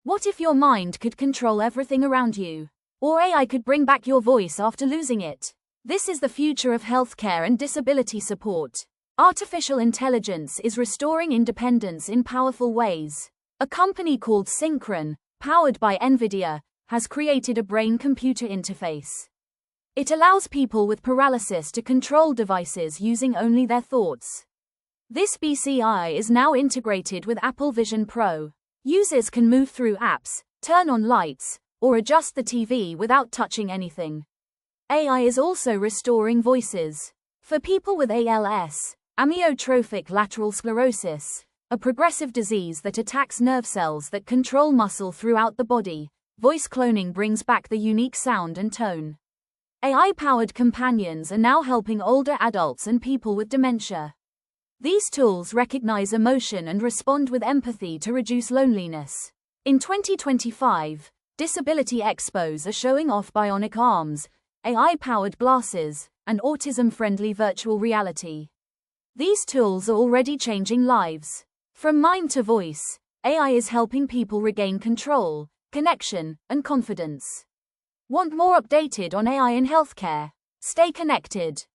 What if your mind could control everything around you? Or AI could bring back your voice after losing it? This is the future of healthcare and disability support. Artificial intelligence is restoring independence in powerful ways. A company called Synchron, powered by NVIDIA, has created a brain-computer interface. It allows people with paralysis to control devices using only their thoughts. This BCI is now integrated with Apple Vision Pro. Users can move through apps, turn on lights, or adjust the TV without touching anything. AI is also restoring voices. For people with ALS, amyotrophic lateral sclerosis, a progressive disease that attacks nerve cells that control muscle throughout the body, voice cloning brings back the unique sound and tone. AI-powered companions are now helping older adults and people with dementia. These tools recognize emotion and respond with empathy to reduce loneliness. In 2025, disability expos are showing off bionic arms, AI-powered glasses, and autism-friendly virtual reality. These tools are already changing lives. From mind to voice, AI is helping people regain control, connection, and confidence. Want more updated on AI in healthcare? Stay connected.